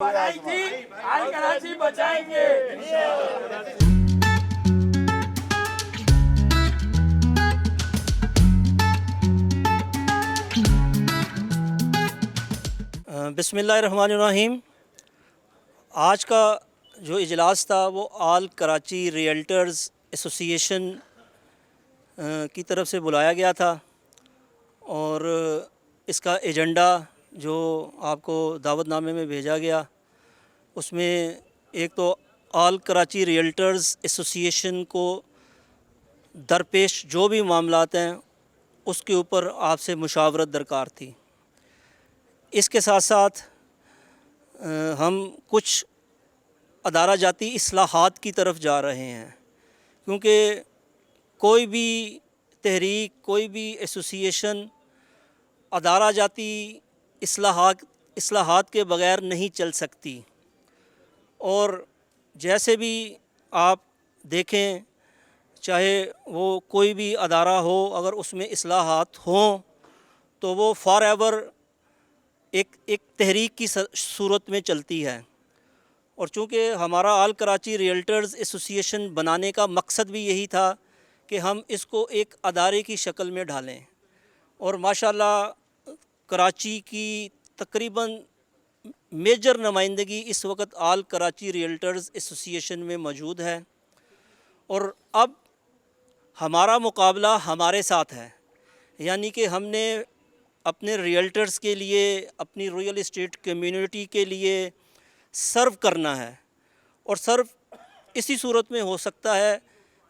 बनाई थी, आज कराची बचाएंगे। बिस्मिल्लाहिर्रहमानिर्रहीम। आज का जो इजलास था वो आल कराची रियल्टर्स एसोसिएशन की तरफ से बुलाया गया था और इसका एजेंडा जो आपको दावतनामे में भेजा गया उसमें एक तो आल कराची रियल्टर्स एसोसिएशन को दरपेश जो भी मामलात हैं उसके ऊपर आपसे मुशावरत दरकार थी। इसके साथ साथ हम कुछ अदारा जाती इस्लाहात की तरफ जा रहे हैं, क्योंकि कोई भी तहरीक, कोई भी एसोसिएशन अदारा जाती इस्लाहात के बग़ैर नहीं चल सकती। और जैसे भी आप देखें, चाहे वो कोई भी अदारा हो, अगर उसमें इस्लाहात हों तो वो फॉरएवर एक तहरीक की सूरत में चलती है। और चूँकि हमारा आल कराची रियल्टर्स एसोसिएशन बनाने का मकसद भी यही था कि हम इसको एक अदारे की शक्ल में ढालें। और माशाल्लाह कराची की तकरीबन मेजर नुमाइंदगी इस वक्त आल कराची रियल्टर्स एसोसिएशन में मौजूद है। और अब हमारा मुकाबला हमारे साथ है, यानी कि हमने अपने रियल्टर्स के लिए, अपनी रियल इस्टेट कम्युनिटी के लिए सर्व करना है। और सर्व इसी सूरत में हो सकता है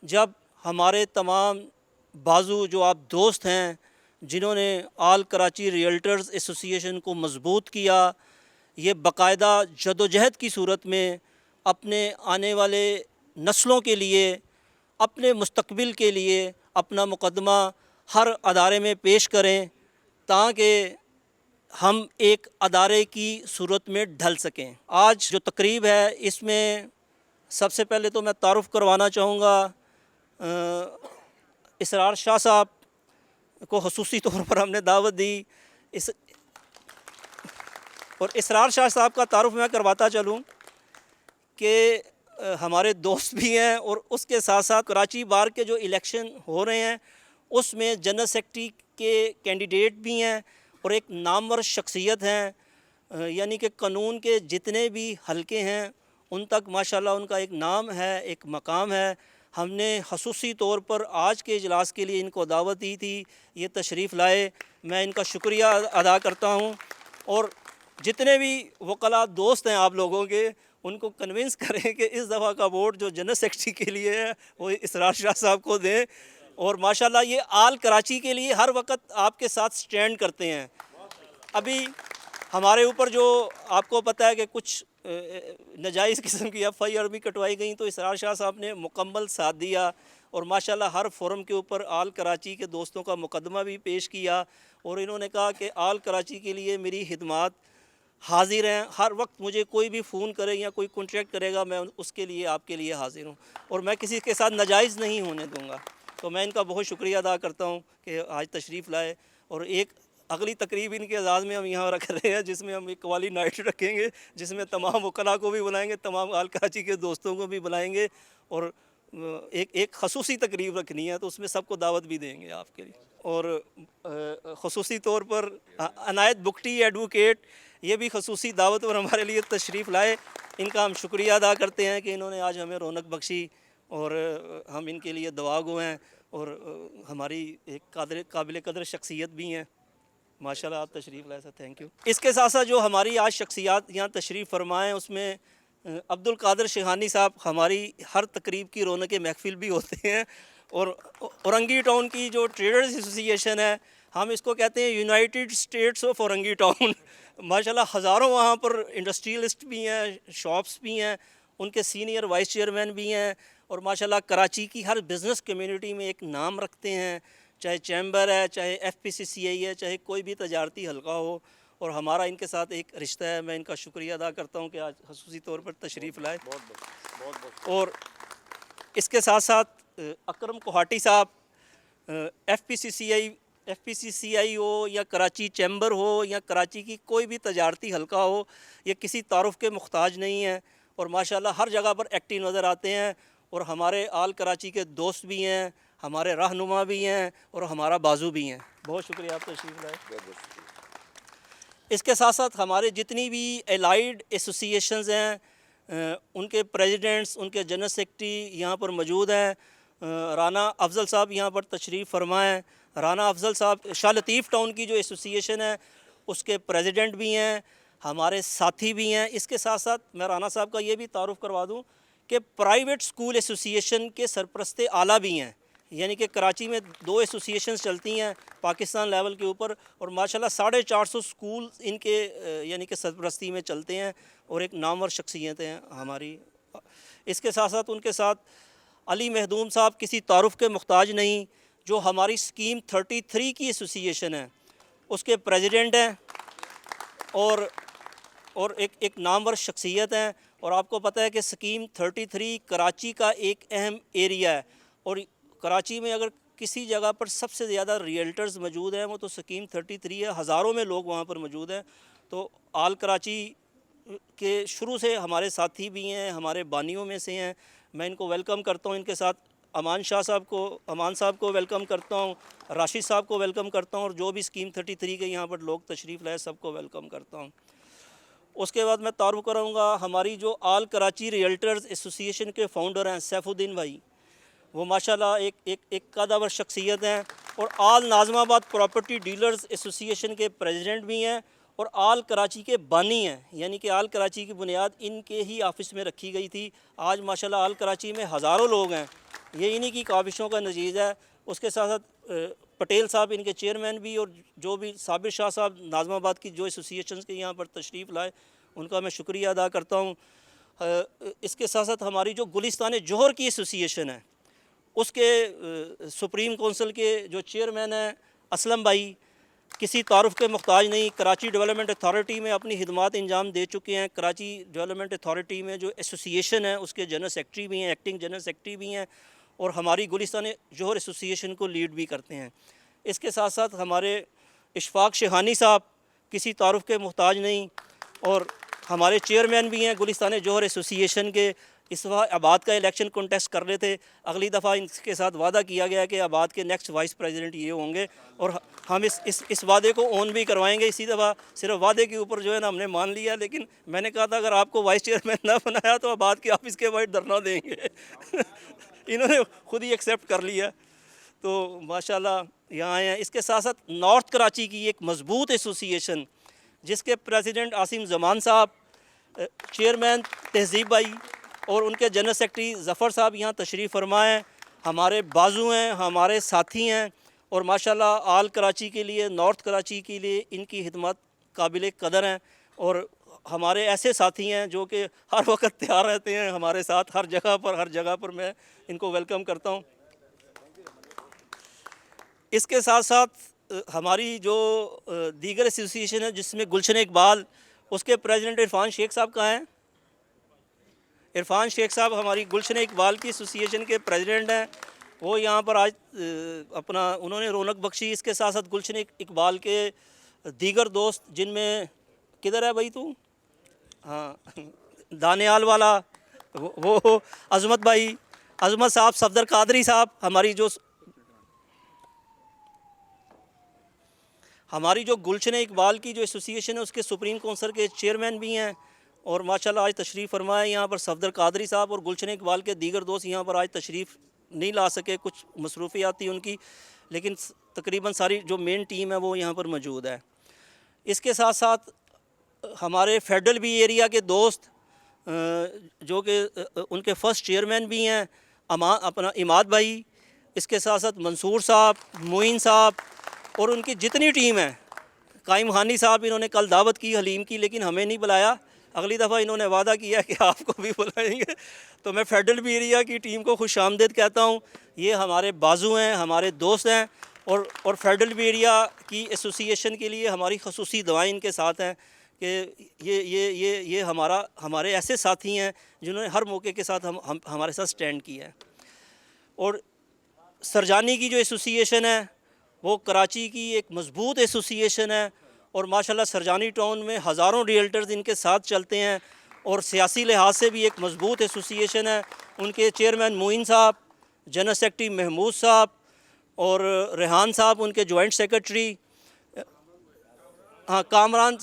जब हमारे तमाम बाजू जो आप दोस्त हैं जिन्होंने आल कराची रियल्टर्स एसोसिएशन को मज़बूत किया, ये बाकायदा जदोजहद की सूरत में अपने आने वाले नस्लों के लिए, अपने मुस्तकबिल के लिए अपना मुकदमा हर अदारे में पेश करें ताकि हम एक अदारे की सूरत में ढल सकें। आज जो तकरीब है इसमें सबसे पहले तो मैं तारुफ़ करवाना चाहूँगा इसरार शाह साहब को ख़ुसूसी तौर पर हमने दावत दी। और इसरार शाह साहब का तारुफ़ मैं करवाता चलूँ कि हमारे दोस्त भी हैं और उसके साथ साथ कराची बार के जो इलेक्शन हो रहे हैं उसमें जनरल सेक्रेटरी के कैंडिडेट भी हैं और एक नामवर शख्सियत हैं, यानी कि कानून के जितने भी हलके हैं उन तक माशाल्लाह उनका एक नाम है, एक मकाम है। हमने ख़ुसूसी तौर पर आज के इजलास के लिए इनको दावत दी थी, ये तशरीफ़ लाए, मैं इनका शुक्रिया अदा करता हूँ। और जितने भी वकला दोस्त हैं आप लोगों के, उनको कन्विंस करें कि इस दफ़ा का वोट जो जनरल सेक्रेटरी के लिए है वो इसरार शाह साहब को दें। और माशाल्लाह ये आल कराची के लिए हर वक्त आपके साथ स्टैंड करते हैं। अभी हमारे ऊपर जो आपको पता है कि कुछ नाजायज़ किस्म की FIR भी कटवाई गई, तो इसरार शाह साहब ने मुकम्मल साथ दिया और माशाल्लाह हर फोरम के ऊपर आल कराची के दोस्तों का मुकदमा भी पेश किया। और इन्होंने कहा कि आल कराची के लिए मेरी खिदमात हाजिर हैं, हर वक्त मुझे कोई भी फ़ोन करे या कोई कॉन्ट्रैक्ट करेगा मैं उसके लिए, आपके लिए हाजिर हूँ और मैं किसी के साथ नाजायज़ नहीं होने दूँगा। तो मैं इनका बहुत शुक्रिया अदा करता हूँ कि आज तशरीफ़ लाए। और एक अगली तकरीब इनके एजाज़ में हम यहाँ रख रहे हैं जिसमें हम एक कवाली नाइट रखेंगे, जिसमें तमाम वकला को भी बुलाएँगे, तमाम आल कराची के दोस्तों को भी बुलाएँगे और एक ख़ुसूसी तकरीब रखनी है, तो उसमें सबको दावत भी देंगे आपके लिए। और ख़ुसूसी तौर पर अनायत बुकटी एडवोकेट, ये भी ख़ुसूसी दावत और हमारे लिए तशरीफ़ लाए। इनका हम शुक्रिया अदा करते हैं कि इन्होंने आज हमें रौनक बख्शी और हम इनके लिए दुआ गो हैं। और हमारी एक काबिल कदर शख्सियत भी हैं। माशाल्लाह आप तशरीफ़ लाए, सर थैंक यू। इसके साथ साथ जो हमारी आज शख्सियात यहाँ तशरीफ़ फरमाएँ उसमें अब्दुल कादिर शेहानी साहब हमारी हर तकरीब की रौनक महफिल भी होते हैं। और औरंगी टाउन की जो ट्रेडर्स एसोसिएशन है, हम इसको कहते हैं United states of Orangi town. माशाल्लाह हज़ारों वहाँ पर इंडस्ट्रियलिस्ट भी हैं, शॉप्स भी हैं, उनके सीनियर वाइस चेयरमैन भी हैं और माशाल्लाह कराची की हर बिज़नेस कम्युनिटी में एक नाम रखते हैं, चाहे चैम्बर है, चाहे FPCCI है, चाहे कोई भी तजारती हलका हो। और हमारा इनके साथ एक रिश्ता है। मैं इनका शुक्रिया अदा करता हूँ कि आज ख़ुसूसी तौर पर तशरीफ़ लाए। और इसके साथ साथ अकरम कोहाटी साहब FPCCI FPCCI हो या कराची चैम्बर हो या कराची की कोई भी तजारती हलका हो, ये किसी तारुफ के मुख्ताज नहीं है और माशाल्लाह हर जगह पर एक्टिव नज़र आते हैं। और हमारे आल कराची के दोस्त भी हैं, हमारे रहनुमा भी हैं और हमारा बाजू भी हैं। बहुत शुक्रिया आप तशरीफ़ लाए। इसके साथ साथ हमारे जितनी भी एलाइड एसोसिएशंस हैं उनके प्रेसिडेंट्स, उनके जनरल सेक्रेटरी यहाँ पर मौजूद हैं। राना अफजल साहब यहाँ पर तशरीफ़ फरमा हैं। राना अफजल साहब शाह लतीफ़ टाउन की जो एसोसिएशन है उसके प्रेसिडेंट भी हैं, हमारे साथी भी हैं। इसके साथ साथ मैं राना साहब का ये भी तारुफ़ करवा दूँ कि प्राइवेट स्कूल एसोसिएशन के सरपरस्ते आला भी हैं, यानी कि कराची में 2 एसोसिएशंस चलती हैं पाकिस्तान लेवल के ऊपर और माशाल्लाह 450 स्कूल इनके यानी कि सरपरस्ती में चलते हैं और एक नामवर शख्सियत हैं हमारी। इसके साथ साथ उनके साथ अली महदूम साहब किसी तारुफ़ के मुख्ताज नहीं, जो हमारी स्कीम 33 की एसोसिएशन है उसके प्रेसिडेंट हैं और एक नामवर शख्सियत हैं। और आपको पता है कि स्कीम 33 कराची का एक अहम एरिया है और कराची में अगर किसी जगह पर सबसे ज़्यादा रियल्टर्स मौजूद हैं वो तो स्कीम 33 है, हज़ारों में लोग वहाँ पर मौजूद हैं। तो आल कराची के शुरू से हमारे साथी भी हैं, हमारे बानियों में से हैं। मैं इनको वेलकम करता हूँ। इनके साथ अमान साहब को वेलकम करता हूँ, राशिद साहब को वेलकम करता हूँ और जो भी स्कीम 33 के यहाँ पर लोग तशरीफ़ लाए सबको वेलकम करता हूँ। उसके बाद मैं तारुफ़ कराऊँगा हमारी जो आल कराची रियल्टर्स एसोसिएशन के फाउंडर हैं सैफुद्दीन भाई। वो माशाल्लाह एक कदावर शख्सियत हैं और आल नाज़माबाद प्रॉपर्टी डीलर्स एसोसिएशन के प्रेसिडेंट भी हैं और आल कराची के बानी हैं, यानी कि आल कराची की बुनियाद इनके ही ऑफ़िस में रखी गई थी। आज माशाल्लाह आल कराची में हज़ारों लोग हैं, ये इन्हीं की काविशों का नतीजा है। उसके साथ साथ पटेल साहब इनके चेयरमैन भी और जो भी साबिर शाह साहब नाज़माबाद की जो एसोसिएशन के यहाँ पर तशरीफ़ लाए उनका मैं शुक्रिया अदा करता हूँ। इसके साथ साथ हमारी जो गुलिस्तान जौहर की एसोसिएशन है उसके सुप्रीम कौंसिल के जो चेयरमैन हैं असलम भाई किसी तारुफ़ के मुख्ताज नहीं, कराची डेवलपमेंट अथॉरिटी में अपनी खिदमात अंजाम दे चुके हैं। कराची डेवलपमेंट अथॉरिटी में जो एसोसिएशन है उसके जनरल सेक्रेटरी भी हैं, एक्टिंग जनरल सेक्रेटरी भी हैं और हमारी गुलिस्तान जौहर एसोसिएशन को लीड भी करते हैं। इसके साथ साथ हमारे इशफाक शेहानी साहब किसी तारुफ़ के मुख्ताज नहीं और हमारे चेयरमैन भी हैं गुलिस्तान जौहर एसोसिएशन के। इस दफ़ा आबाद का इलेक्शन कंटेस्ट कर रहे थे, अगली दफ़ा इनके साथ वादा किया गया कि आबाद के नेक्स्ट वाइस प्रेसिडेंट ये होंगे और हम इस वादे को ऑन भी करवाएंगे। इसी दफ़ा सिर्फ वादे के ऊपर जो है ना हमने मान लिया, लेकिन मैंने कहा था अगर आपको वाइस चेयरमैन ना बनाया तो आबाद के ऑफिस के बाहर धरना देंगे इन्होंने खुद ही एक्सेप्ट कर लिया। तो माशाल्लाह यहाँ आए हैं। इसके साथ साथ नॉर्थ कराची की एक मजबूत एसोसिएशन जिसके प्रेसिडेंट आसिम जमान साहब, चेयरमैन तहजीब भाई और उनके जनरल सेक्रेटरी ज़फ़र साहब यहाँ तशरीफ़ फरमाएँ, हमारे बाजू हैं, हमारे साथी हैं और माशाल्लाह आल कराची के लिए, नॉर्थ कराची के लिए इनकी खिदमत काबिल कदर हैं। और हमारे ऐसे साथी हैं जो कि हर वक्त तैयार रहते हैं हमारे साथ हर जगह पर मैं इनको वेलकम करता हूँ। इसके साथ साथ हमारी जो दीगर एसोसिएशन है जिसमें गुलशन इकबाल, उसके प्रेसिडेंट इरफान शेख साहब कहाँ हैं? इरफान शेख साहब हमारी गुलशन इकबाल की एसोसिएशन के प्रेसिडेंट हैं। वो यहाँ पर आज अपना उन्होंने रौनक बख्शी। इसके साथ साथ गुलशन इकबाल के दीगर दोस्त जिनमें किधर है भाई तू? हाँ, दानियाल वाला वो अज़मत भाई, अज़मत साहब, सफदर कादरी साहब, हमारी जो गुलशन इकबाल की जो एसोसिएशन है उसके सुप्रीम कौंसिल के चेयरमैन भी हैं और माशाल्लाह आज तशरीफ़ फरमाए यहाँ पर सफदर कादरी साहब और गुलशन इकबाल के दीगर दोस्त यहाँ पर आज तशरीफ़ नहीं ला सके, कुछ मसरूफियात थी उनकी, लेकिन तकरीबन सारी जो मेन टीम है वो यहाँ पर मौजूद है। इसके साथ साथ हमारे फेडरल बी एरिया के दोस्त जो कि उनके फ़र्स्ट चेयरमैन भी हैं अपना इमाद भाई, इसके साथ साथ मंसूर साहब, मोइन साहब और उनकी जितनी टीम है, कायम खानी साहब इन्होंने कल दावत की हलीम की लेकिन हमें नहीं बुलाया, अगली दफ़ा इन्होंने वादा किया कि आपको भी बुलाएंगे। तो मैं फेडरल बी एरिया की टीम को खुश आमदीद कहता हूँ। ये हमारे बाजू हैं, हमारे दोस्त हैं और फेडरल बी एरिया की एसोसिएशन के लिए हमारी खसूसी दुआएं इनके साथ हैं कि ये हमारे ऐसे साथी हैं जिन्होंने हर मौके के साथ हमारे साथ स्टैंड किया है। और सरजानी की जो एसोसिएशन है वो कराची की एक मजबूत एसोसिएशन है और माशाल्लाह सरजानी टाउन में हज़ारों रियल्टर्स इनके साथ चलते हैं और सियासी लिहाज से भी एक मजबूत एसोसिएशन है। उनके चेयरमैन मोइन साहब, जनरल सेक्रेटरी महमूद साहब और रेहान साहब उनके जॉइंट सेक्रेटरी, हाँ कामरान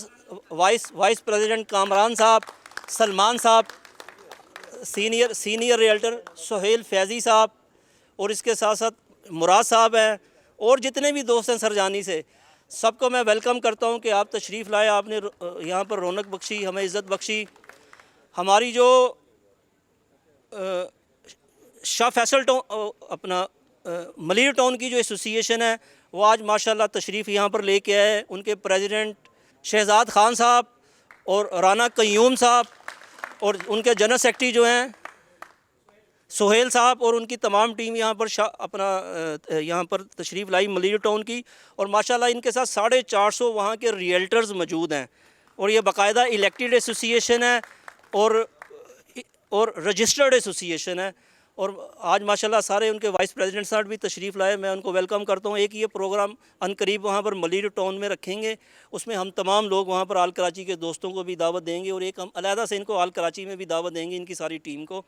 वाइस प्रेसिडेंट कामरान साहब, सलमान साहब सीनियर रियल्टर, सुहेल फैज़ी साहब और इसके साथ साथ मुराद साहब हैं और जितने भी दोस्त हैं सरजानी से, सबको मैं वेलकम करता हूं कि आप तशरीफ़ लाए, आपने यहाँ पर रौनक बख्शी, हमें इज़्ज़त बख्शी। हमारी जो शाह फैसल टाउन अपना मलिर टाउन की जो एसोसिएशन है वो आज माशाल्लाह तशरीफ़ यहाँ पर लेके आए। उनके प्रेसिडेंट शहजाद ख़ान साहब और राना क़य्यूम साहब और उनके जनरल सेक्रेटरी जो हैं सुहेल साहब और उनकी तमाम टीम यहाँ पर यहाँ पर तशरीफ़ लाई मलिर टाउन की। और माशाल्लाह इनके साथ 450 वहाँ के रियल्टर्स मौजूद हैं और ये बाकायदा इलेक्टेड एसोसिएशन है और रजिस्टर्ड एसोसिएशन है। और आज माशाल्लाह सारे उनके वाइस प्रेसिडेंट साहब भी तशरीफ़ लाए, मैं उनको वेलकम करता हूँ। एक ये प्रोग्राम अनकरीब वहाँ पर मलिर टाउन में रखेंगे, उसमें हम तमाम लोग वहाँ पर आल कराची के दोस्तों को भी दावत देंगे और एक हम अलहदा से इनको आल कराची में भी दावत देंगे इनकी सारी टीम को।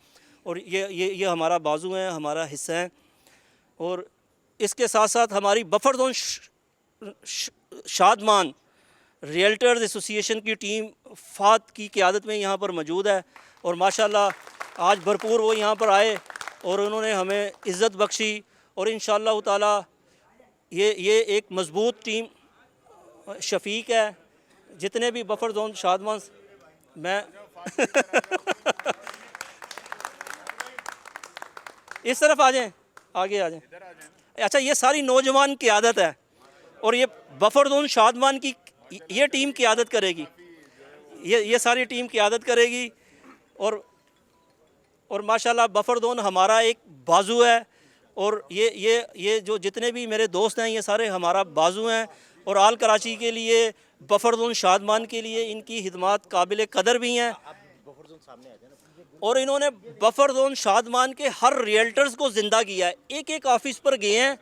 और ये हमारा बाजू है, हमारा हिस्सा है। और इसके साथ साथ हमारी buffer zone Shadman realtors association की टीम फ़ात की क़ियादत में यहाँ पर मौजूद है और माशाल्लाह आज भरपूर वो यहाँ पर आए और उन्होंने हमें इज़्ज़त बख्शी और इंशाअल्लाह ताला ये एक मज़बूत टीम शफ़ीक है। जितने भी बफर जोन शादमान मैं इस तरफ आ जाएं, आगे आ जाएं। अच्छा, ये सारी नौजवान क़ियादत है और ये बफर जोन शादमान की ये टीम क़ियादत करेगी, ये सारी टीम क़ियादत करेगी। और माशाल्लाह बफर जोन हमारा एक बाजू है और ये जो जितने भी मेरे दोस्त हैं ये सारे हमारा बाजू हैं और आल कराची के लिए बफर जोन शादमान के लिए इनकी खिदमात काबिल कदर भी हैं। और इन्होंने बफर जोन शादमान के हर रियल्टर्स को ज़िंदा किया है। एक ऑफ़िस पर गए हैं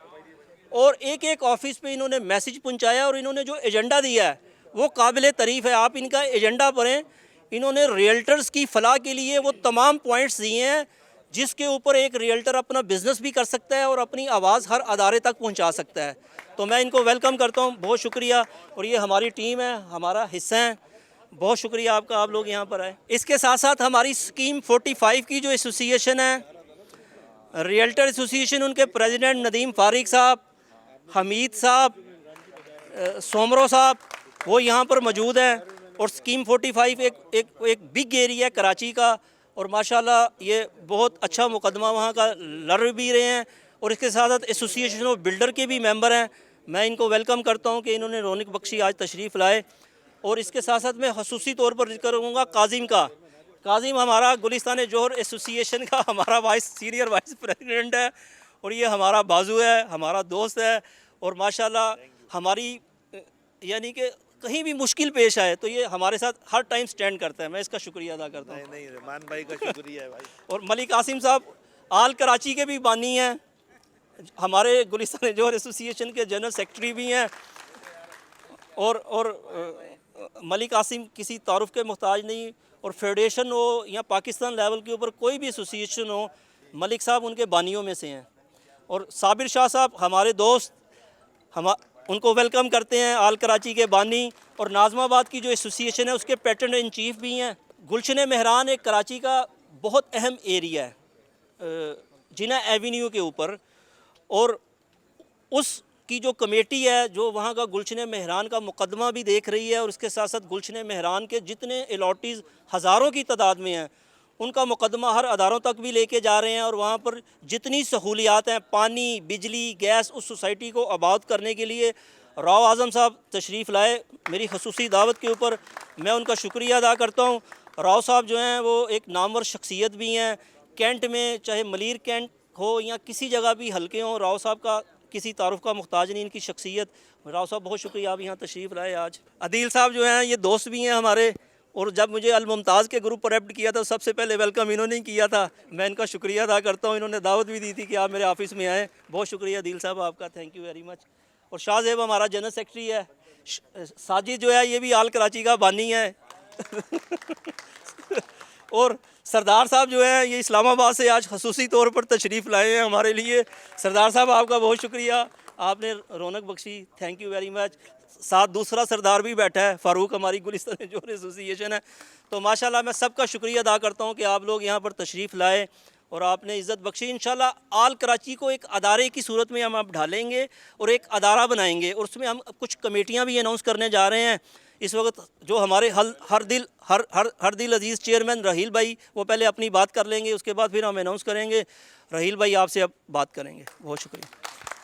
और एक ऑफ़िस पे इन्होंने मैसेज पहुंचाया और इन्होंने जो एजेंडा दिया है वो काबिल तारीफ़ है। आप इनका एजेंडा पढ़ें, इन्होंने रियल्टर्स की फ़लाह के लिए वो तमाम पॉइंट्स दिए हैं जिसके ऊपर एक रियल्टर अपना बिज़नेस भी कर सकता है और अपनी आवाज़ हर अदारे तक पहुँचा सकता है। तो मैं इनको वेलकम करता हूँ, बहुत शुक्रिया। और ये हमारी टीम है, हमारा हिस्सा है, बहुत शुक्रिया आपका, आप लोग यहाँ पर आए। इसके साथ साथ हमारी स्कीम 45 की जो एसोसिएशन है, रियल्टर एसोसिएशन, उनके प्रेसिडेंट नदीम फारिक साहब, हमीद साहब, सोमरो साहब, वो यहाँ पर मौजूद हैं। और स्कीम 45 एक बिग एरिया कराची का और माशाल्लाह ये बहुत अच्छा मुकदमा वहाँ का लड़ भी रहे हैं। और इसके साथ साथ एसोसिएशन ऑफ बिल्डर के भी मेंबर हैं। मैं इनको वेलकम करता हूँ कि इन्होंने रौनक बख्शी, आज तशरीफ़ लाए। और इसके साथ साथ मैं खसूसी तौर पर जिक्र करूँगा काजिम का। काजिम हमारा गुलिस्तान जोहर एसोसिएशन का हमारा सीनियर वाइस प्रेसिडेंट है और ये हमारा बाजू है, हमारा दोस्त है। और माशाल्लाह हमारी यानी कि कहीं भी मुश्किल पेश आए तो ये हमारे साथ हर टाइम स्टैंड करता है, मैं इसका शुक्रिया अदा करता हूँ। नहीं रहमान भाई का शुक्रिया है भाई। और मलिक आसिम साहब आल कराची के भी बानी हैं, हमारे गुलिस्तान जोहर एसोसिएशन के जनरल सेक्रेटरी भी हैं। और मलिक आसिम किसी तारुफ के मोहताज नहीं। और फेडरेशन हो या पाकिस्तान लेवल के ऊपर कोई भी एसोसिएशन हो, मलिक साहब उनके बानियों में से हैं। और साबिर शाह साहब हमारे दोस्त, हम उनको वेलकम करते हैं, आल कराची के बानी। और नाज़माबाद की जो एसोसिएशन है उसके पैटर्न इन चीफ भी हैं। गुलशन मेहरान एक कराची का बहुत अहम एरिया है जिना एवेन्यू के ऊपर, और उसकी जो कमेटी है जो वहाँ का गुलशन मेहरान का मुकदमा भी देख रही है और उसके साथ साथ गुलशन मेहरान के जितने अलॉटीज़ हज़ारों की तादाद में हैं उनका मुकदमा हर अदारों तक भी लेके जा रहे हैं। और वहाँ पर जितनी सहूलियात हैं, पानी, बिजली, गैस, उस सोसाइटी को आबाद करने के लिए राव आज़म साहब तशरीफ़ लाए मेरी खसूसी दावत के ऊपर, मैं उनका शुक्रिया अदा करता हूँ। राव साहब जो हैं वो एक नामवर शख्सियत भी हैं कैंट में, चाहे मलिर कैंट हो या किसी जगह भी हल्के हों, राव साहब का किसी तारुफ का मुहताज नहीं इनकी शख्सियत। राव साहब बहुत शुक्रिया, आप यहाँ तशरीफ़ लाए आज। अदील साहब जो हैं ये दोस्त भी हैं हमारे, और जब मुझे अल मुमताज़ के ग्रुप पर एड किया था सबसे पहले वेलकम इन्होंने किया था, मैं इनका शुक्रिया अदा करता हूँ। इन्होंने दावत भी दी थी कि आप मेरे ऑफिस में आएँ, बहुत शुक्रिया अदील साहब आपका, थैंक यू वेरी मच। और शाहजेब हमारा जनरल सेक्रेटरी है। साजिद जो है ये भी आल कराची का बानी है। और सरदार साहब जो है ये इस्लामाबाद से आज खसूसी तौर पर तशरीफ़ लाए हैं हमारे लिए। सरदार साहब आपका बहुत शुक्रिया, आपने Raunak Bakshi, thank you very much. साथ दूसरा सरदार भी बैठा है, फ़ारूक, हमारी गुलिस्तान जोर एसोसिएशन है। तो माशाल्लाह मैं सबका शुक्रिया अदा करता हूँ कि आप लोग यहाँ पर तशरीफ़ लाए और आपने इज़्ज़त बख्शी। इंशाल्लाह आल कराची को एक अदारे की सूरत में हम अब ढालेंगे और एक अदारा बनाएंगे और उसमें हम कुछ कमेटियाँ भी अनाउंस करने जा रहे हैं। इस वक्त जो हमारे हर दिल अजीज़ चेयरमैन रहील भाई, वो पहले अपनी बात कर लेंगे, उसके बाद फिर हम अनाउंस करेंगे। रहील भाई आपसे अब बात करेंगे। बहुत शुक्रिया।